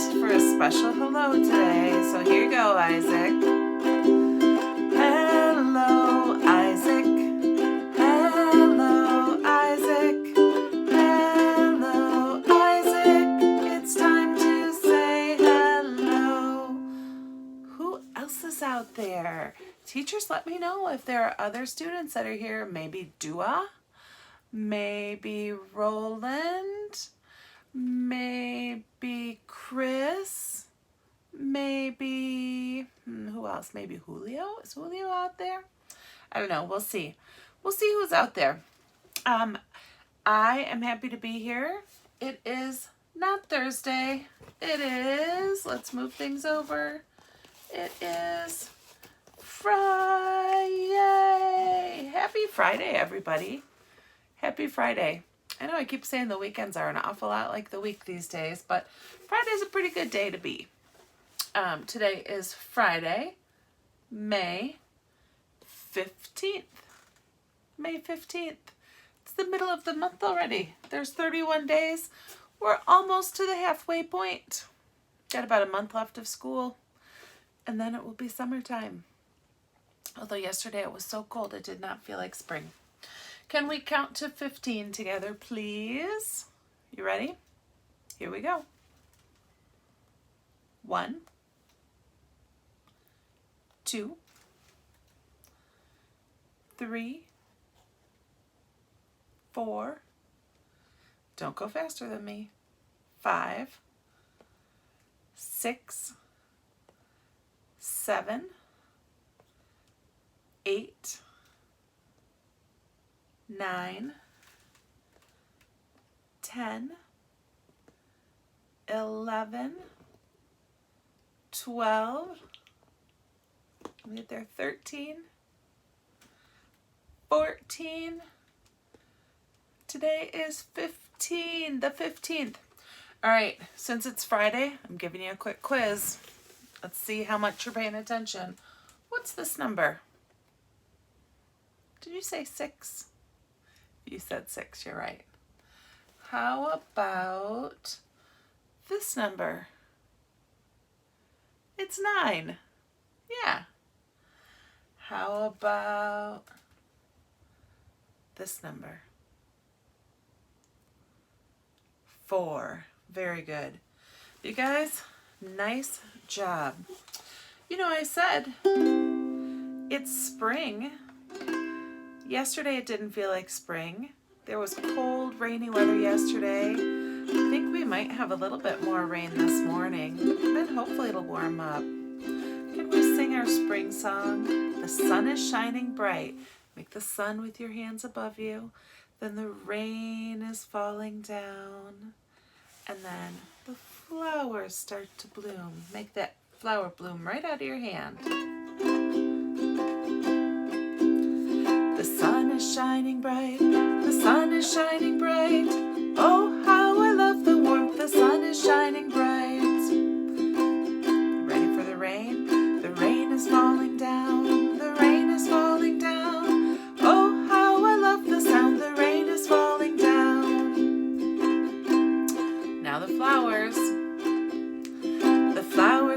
asked for a special hello today, so here you go, Isaac. Hello, Isaac. Hello, Isaac. Hello, Isaac. It's time to say hello. Who else is out there? Teachers, let me know if there are other students that are here. Maybe Dua, maybe Roland, maybe Chris, maybe, who else? Maybe Julio? Is Julio out there? I don't know. We'll see. We'll see who's out there. I am happy to be here. It is not Thursday. It is, let's move things over. It is Friday. Happy Friday, everybody. Happy Friday. I know I keep saying the weekends are an awful lot like the week these days, but Friday's a pretty good day to be. Today is Friday, May 15th. May 15th. It's the middle of the month already. There's 31 days. We're almost to the halfway point. Got about a month left of school, and then it will be summertime. Although yesterday it was so cold, it did not feel like spring. Can we count to 15 together, please? You ready? Here we go. 1, 2, 3, 4. Don't go faster than me. 5, 6, 7, 8, 9, 10, 11, 12, let me get there, 13, 14, today is 15, the 15th. All right, since it's Friday, I'm giving you a quick quiz. Let's see how much you're paying attention. What's this number? Did you say 6? You said 6, you're right. How about this number? It's 9. Yeah. How about this number? 4. Very good. You guys, nice job. You know, I said it's spring. Yesterday it didn't feel like spring. There was cold, rainy weather yesterday. I think we might have a little bit more rain this morning. Then hopefully it'll warm up. Can we sing our spring song? The sun is shining bright. Make the sun with your hands above you. Then the rain is falling down. And then the flowers start to bloom. Make that flower bloom right out of your hand. The sun is shining bright, the sun is shining bright. Oh, how I love the warmth, the sun is shining bright. Ready for the rain? The rain is falling down, the rain is falling down. Oh, how I love the sound, the rain is falling down. Now the flowers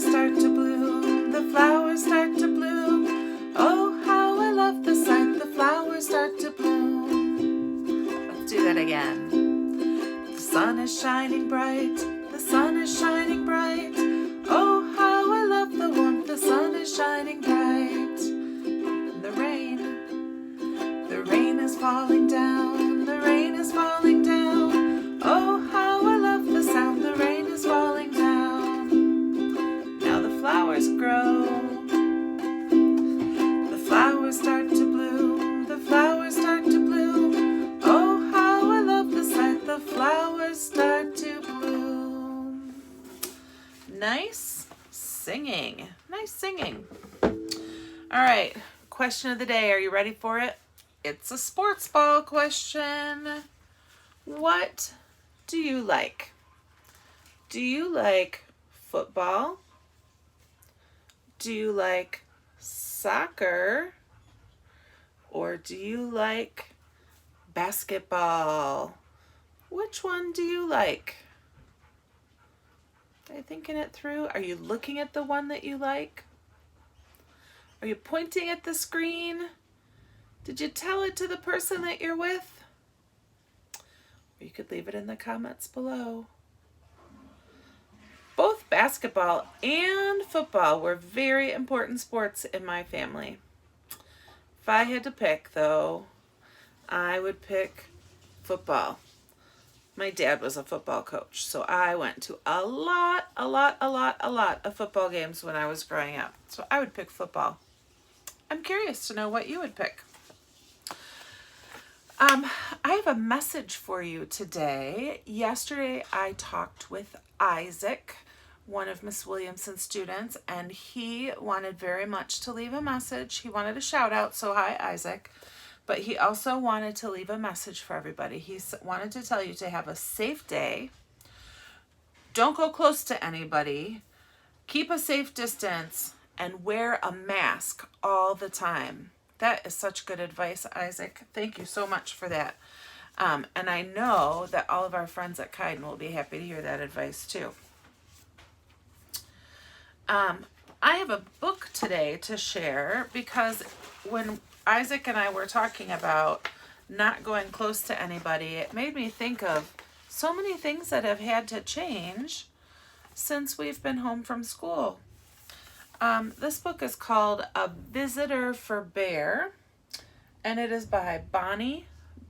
start to bloom, the flowers start to bloom. Oh, how I love the sight, the flowers start to bloom. Let's do that again. The sun is shining bright, the sun is shining bright. Oh, how I love the warmth, the sun is shining bright. And the rain is falling down, the rain is falling down. Oh, how I love the sound, the rain is falling down. Now the flowers grow. The flowers start to bloom, the flowers start to bloom. Oh, how I love the sight, the flowers start to bloom. Nice singing, nice singing. All right, question of the day, are you ready for it? It's a sports ball question. What do you like? Do you like football? Do you like soccer? Or do you like basketball? Which one do you like? Are you thinking it through? Are you looking at the one that you like? Are you pointing at the screen? Did you tell it to the person that you're with? Or you could leave it in the comments below. Both basketball and football were very important sports in my family. If I had to pick, though, I would pick football. My dad was a football coach, so I went to a lot of football games when I was growing up. So I would pick football. I'm curious to know what you would pick. I have a message for you today. Yesterday I talked with Isaac, one of Miss Williamson's students, and he wanted very much to leave a message. He wanted a shout out, so hi Isaac. But he also wanted to leave a message for everybody. He wanted to tell you to have a safe day. Don't go close to anybody. Keep a safe distance and wear a mask all the time. That is such good advice, Isaac. Thank you so much for that. And I know that all of our friends at Keidan will be happy to hear that advice too. I have a book today to share because when Isaac and I were talking about not going close to anybody, it made me think of so many things that have had to change since we've been home from school. This book is called A Visitor for Bear, and it is by Bonnie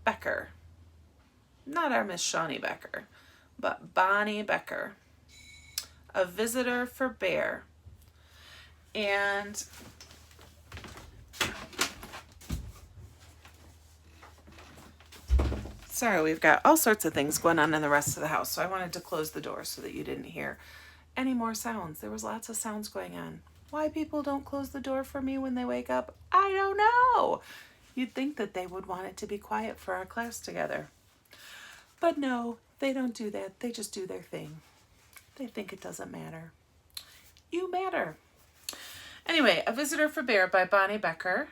Becker. Not our Miss Shawnee Becker, but Bonnie Becker. A Visitor for Bear. And sorry, we've got all sorts of things going on in the rest of the house, so I wanted to close the door so that you didn't hear any more sounds. There was lots of sounds going on. Why people don't close the door for me when they wake up, I don't know. You'd think that they would want it to be quiet for our class together. But no, they don't do that. They just do their thing. They think it doesn't matter. You matter. Anyway, A Visitor for Bear by Bonnie Becker.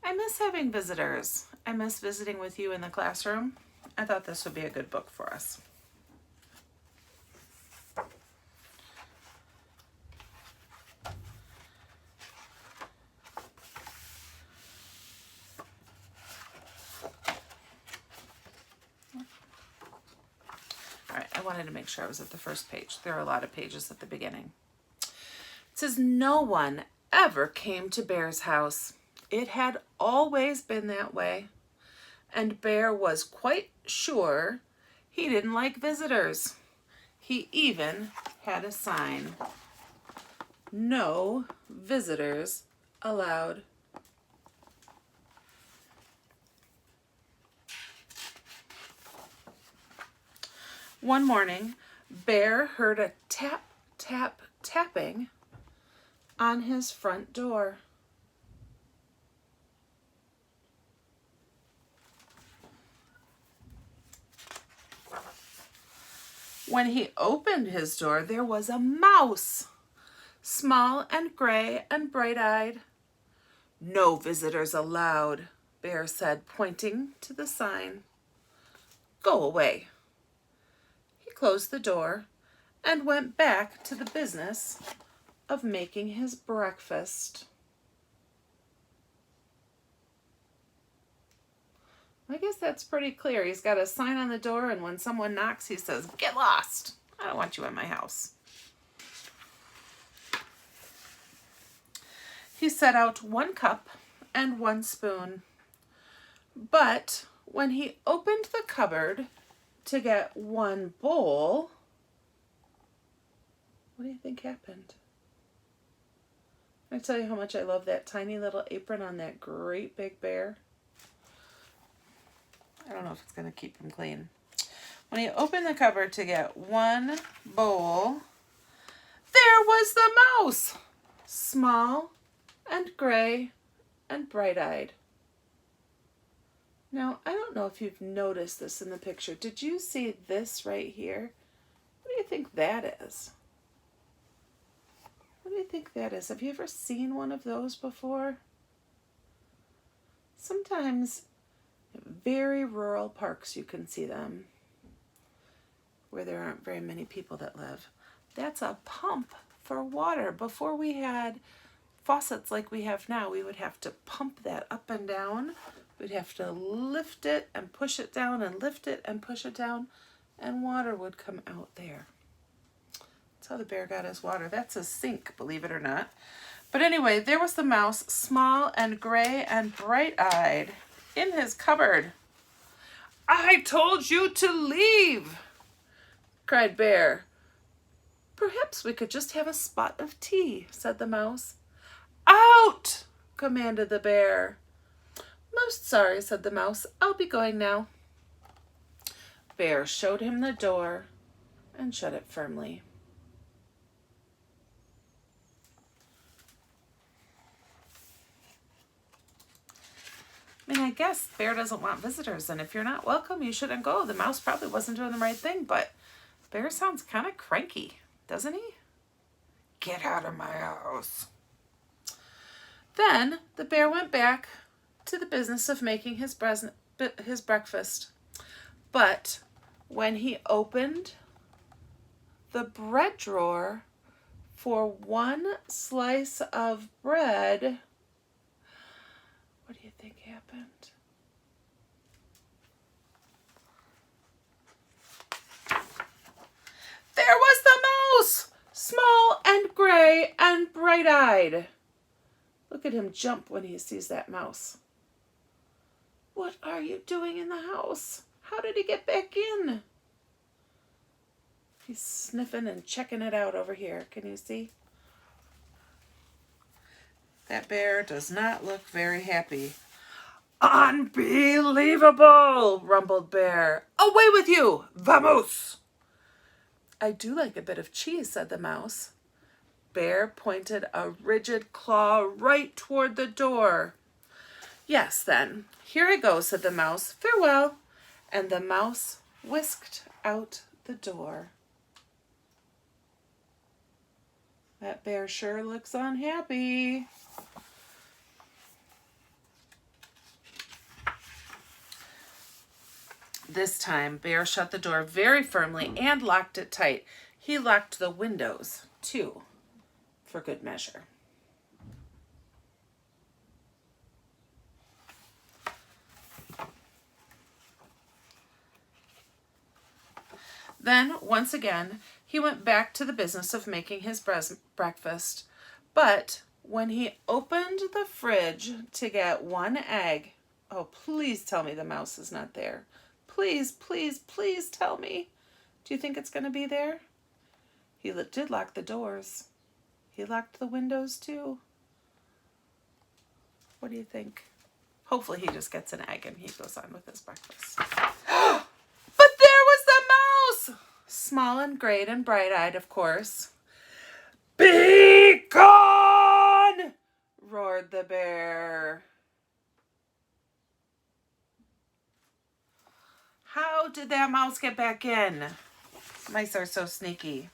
I miss having visitors. I miss visiting with you in the classroom. I thought this would be a good book for us. All right, I wanted to make sure I was at the first page. There are a lot of pages at the beginning. It says, no one ever came to Bear's house. It had always been that way, and Bear was quite sure he didn't like visitors. He even had a sign. No visitors allowed. One morning, Bear heard a tap, tap, tapping on his front door. When he opened his door, there was a mouse, small and gray and bright-eyed. No visitors allowed, Bear said, pointing to the sign. Go away. He closed the door and went back to the business of making his breakfast. I guess that's pretty clear. He's got a sign on the door, and when someone knocks, he says, get lost. I don't want you in my house. He set out 1 cup and 1 spoon. But when he opened the cupboard to get 1 bowl, what do you think happened? Can I tell you how much I love that tiny little apron on that great big bear? I don't know if it's going to keep him clean. When he opened the cupboard to get 1 bowl, there was the mouse, small and gray and bright-eyed. Now, I don't know if you've noticed this in the picture. Did you see this right here? What do you think that is? What do you think that is? Have you ever seen one of those before? Sometimes very rural parks you can see them. where there aren't very many people that live. That's a pump for water. Before we had faucets like we have now, we would have to pump that up and down. We'd have to lift it and push it down and lift it and push it down, and water would come out there. That's how the bear got his water. That's a sink, believe it or not. But anyway, there was the mouse, small and gray and bright-eyed, in his cupboard. "I told you to leave," cried Bear. "Perhaps we could just have a spot of tea," said the mouse. "Out!" commanded the bear. "Most sorry," said the mouse. "I'll be going now." Bear showed him the door and shut it firmly. I mean, I guess Bear doesn't want visitors, and if you're not welcome, you shouldn't go. The mouse probably wasn't doing the right thing, but Bear sounds kind of cranky, doesn't he? "Get out of my house." Then the bear went back to the business of making his breakfast. But when he opened the bread drawer for one slice of bread, what do you think happened? There was the mouse, small and gray and bright-eyed. Look at him jump when he sees that mouse. "What are you doing in the house? How did he get back in?" He's sniffing and checking it out over here. Can you see? That bear does not look very happy. "Unbelievable," rumbled Bear. "Away with you! Vamos!" "I do like a bit of cheese," said the mouse. Bear pointed a rigid claw right toward the door. "Yes, then, here I go," said the mouse. "Farewell." And the mouse whisked out the door. That bear sure looks unhappy. This time, Bear shut the door very firmly and locked it tight. He locked the windows, too, for good measure. Then, once again, he went back to the business of making his breakfast. But when he opened the fridge to get one egg, oh, please tell me the mouse is not there. Please, please, please tell me. Do you think it's going to be there? He did lock the doors. He locked the windows too. What do you think? Hopefully he just gets an egg and he goes on with his breakfast. But there was the mouse! Small and great and bright-eyed, of course. "Be gone!" roared the bear. How did that mouse get back in? Mice are so sneaky.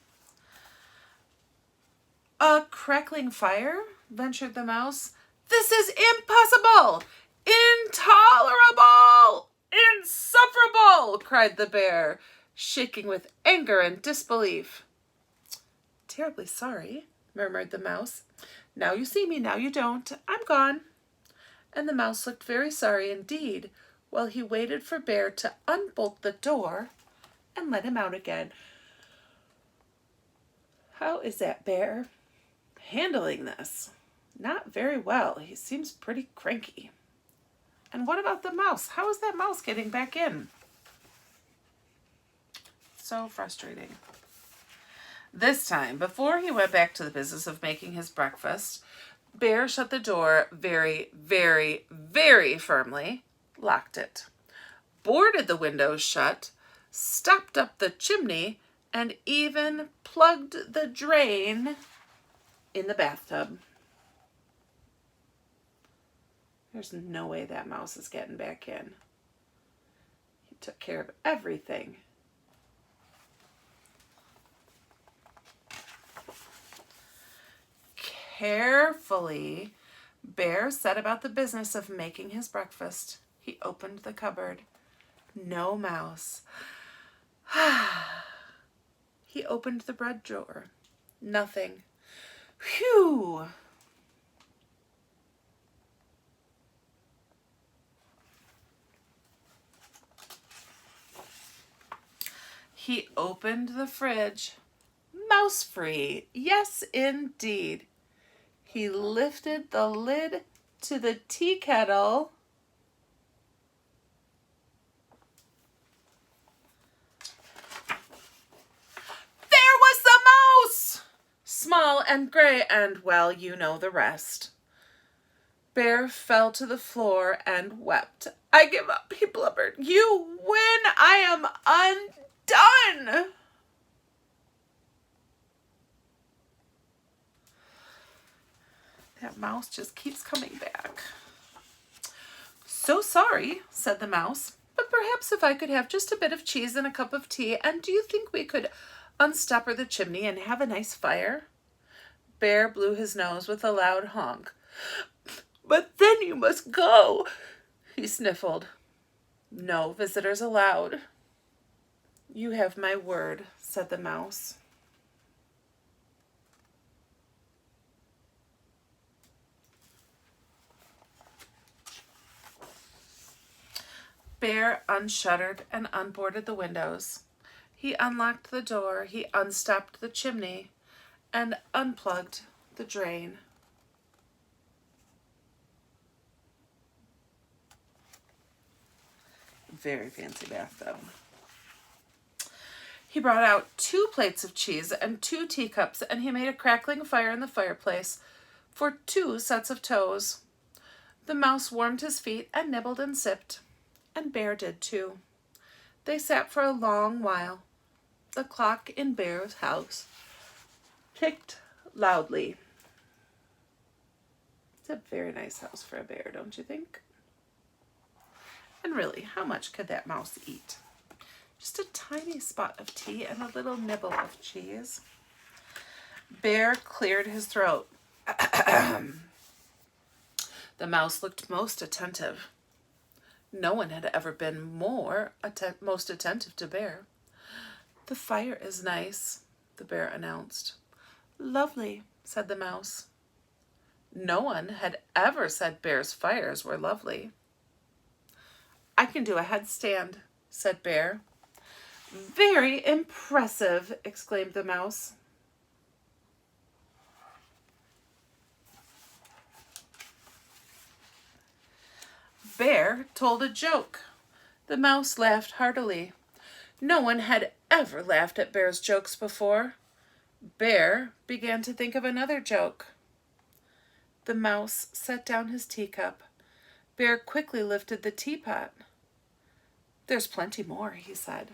"A crackling fire?" ventured the mouse. "This is impossible! Intolerable! Insufferable!" cried the bear, shaking with anger and disbelief. "Terribly sorry," murmured the mouse. "Now you see me, now you don't. I'm gone." And the mouse looked very sorry indeed, while he waited for Bear to unbolt the door and let him out again. How is that bear handling this? Not very well. He seems pretty cranky. And what about the mouse? How is that mouse getting back in? So frustrating. This time, before he went back to the business of making his breakfast, Bear shut the door very, very, very firmly, locked it, boarded the windows shut, stopped up the chimney, and even plugged the drain in the bathtub. There's no way that mouse is getting back in. He took care of everything. Carefully, Bear set about the business of making his breakfast. He opened the cupboard. No mouse. opened the bread drawer. Nothing. Phew! He opened the fridge. Mouse-free. Yes, indeed. He lifted the lid to the tea kettle. There was the mouse! Small and gray, and, well, you know the rest. Bear fell to the floor and wept. I give up, he blubbered. You win! I am undone! That mouse just keeps coming back. So sorry, said the mouse, but perhaps if I could have just a bit of cheese and a cup of tea, and do you think we could unstopper the chimney and have a nice fire? Bear blew his nose with a loud honk. But then you must go, he sniffled. No visitors allowed. You have my word, said the mouse. Bear unshuttered and unboarded the windows. He unlocked the door, he unstopped the chimney, and unplugged the drain. Very fancy bathtub. He brought out 2 plates of cheese and 2 teacups, and he made a crackling fire in the fireplace for 2 sets of toes. The mouse warmed his feet and nibbled and sipped, and Bear did too. They sat for a long while. The clock in Bear's house ticked loudly. It's a very nice house for a bear, don't you think? And really, how much could that mouse eat? Just a tiny spot of tea and a little nibble of cheese. Bear cleared his throat. The mouse looked most attentive. No one had ever been most attentive to Bear. The fire is nice, the bear announced. Lovely, said the mouse. No one had ever said Bear's fires were lovely. I can do a headstand, said Bear. Very impressive, exclaimed the mouse. Bear told a joke. The mouse laughed heartily. No one had ever laughed at Bear's jokes before. Bear began to think of another joke. The mouse set down his teacup. Bear quickly lifted the teapot. There's plenty more, he said.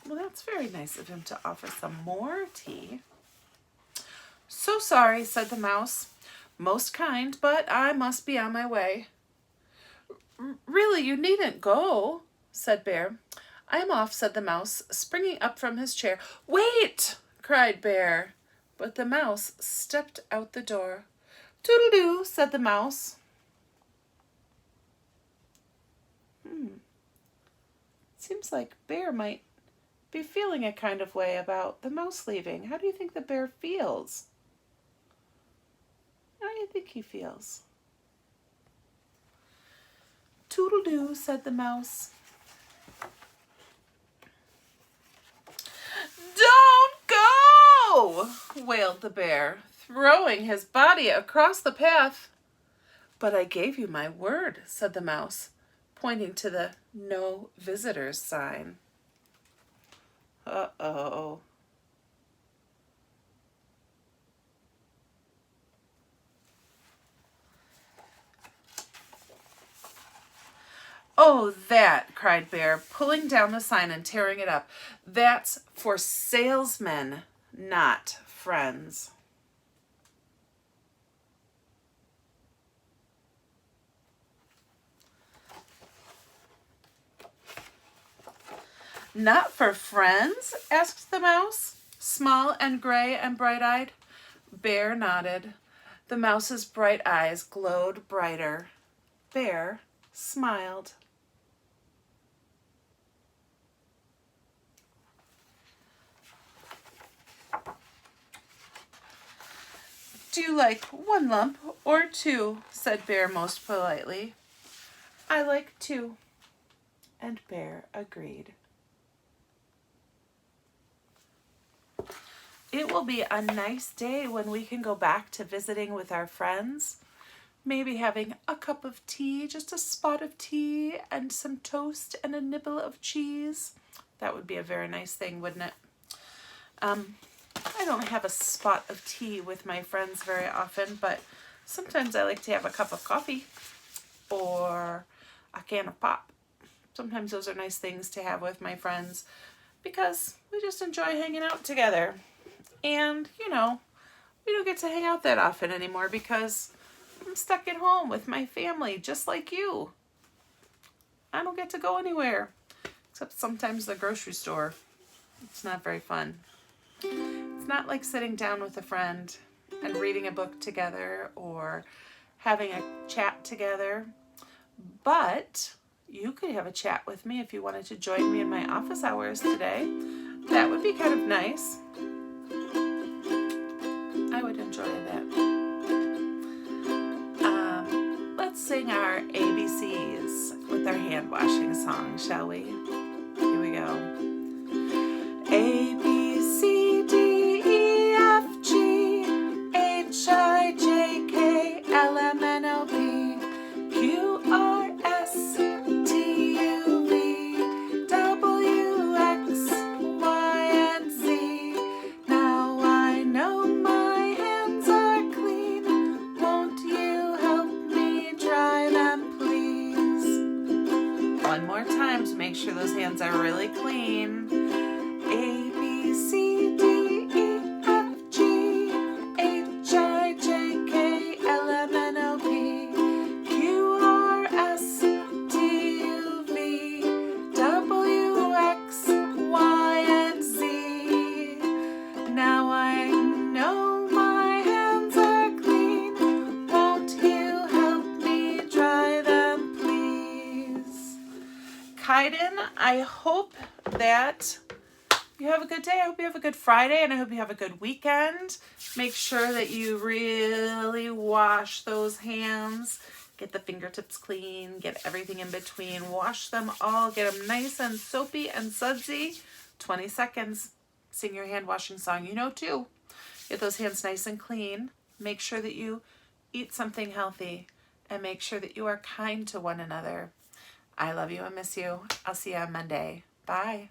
Well, that's very nice of him to offer some more tea. So sorry, said the mouse. Most kind, but I must be on my way. Really, you needn't go, said Bear. I am off, said the mouse, springing up from his chair. Wait, cried Bear. But the mouse stepped out the door. Toodle-doo, said the mouse. Seems like Bear might be feeling a kind of way about the mouse leaving. How do you think the bear feels? How do you think he feels? Toodle-doo, said the mouse. Don't go, wailed the bear, throwing his body across the path. But I gave you my word, said the mouse, pointing to the no visitors sign. Uh-oh. Oh, that, cried Bear, pulling down the sign and tearing it up. That's for salesmen, not friends. Not for friends? Asked the mouse, small and gray and bright-eyed. Bear nodded. The mouse's bright eyes glowed brighter. Bear smiled. Do you like 1 lump or 2? Said Bear most politely. I like 2. And Bear agreed. It will be a nice day when we can go back to visiting with our friends. Maybe having a cup of tea, just a spot of tea and some toast and a nibble of cheese. That would be a very nice thing, wouldn't it? I don't have a spot of tea with my friends very often, but sometimes I like to have a cup of coffee or a can of pop. Sometimes those are nice things to have with my friends because we just enjoy hanging out together. And, you know, we don't get to hang out that often anymore because I'm stuck at home with my family, just like you. I don't get to go anywhere, except sometimes the grocery store. It's not very fun. It's not like sitting down with a friend and reading a book together or having a chat together. But you could have a chat with me if you wanted to join me in my office hours today. That would be kind of nice. I would enjoy that. Let's sing our ABCs with our hand washing song, shall we? Here we go. A, B, C, D, E, F, G, H, I, J, K, L, M, N, O, P, Q, R, S, T, U, V, W, X, Y, and Z. Now I know my hands are clean. Won't you help me dry them, please? One more time to make sure those hands are really clean. A, B, C, D, E, F, G, H, I, J, K, L, M, N, O, P, Q, R, S, T, U, V, W, X, Y, and Z. Now I know my hands are clean. Won't you help me dry them, please? Keidan, I hope that you have a good day. I hope you have a good Friday, and I hope you have a good weekend. Make sure that you really wash those hands. Get the fingertips clean. Get everything in between. Wash them all. Get them nice and soapy and sudsy. 20 seconds. Sing your hand washing song. You know too. Get those hands nice and clean. Make sure that you eat something healthy. And make sure that you are kind to one another. I love you and miss you. I'll see you on Monday. Bye.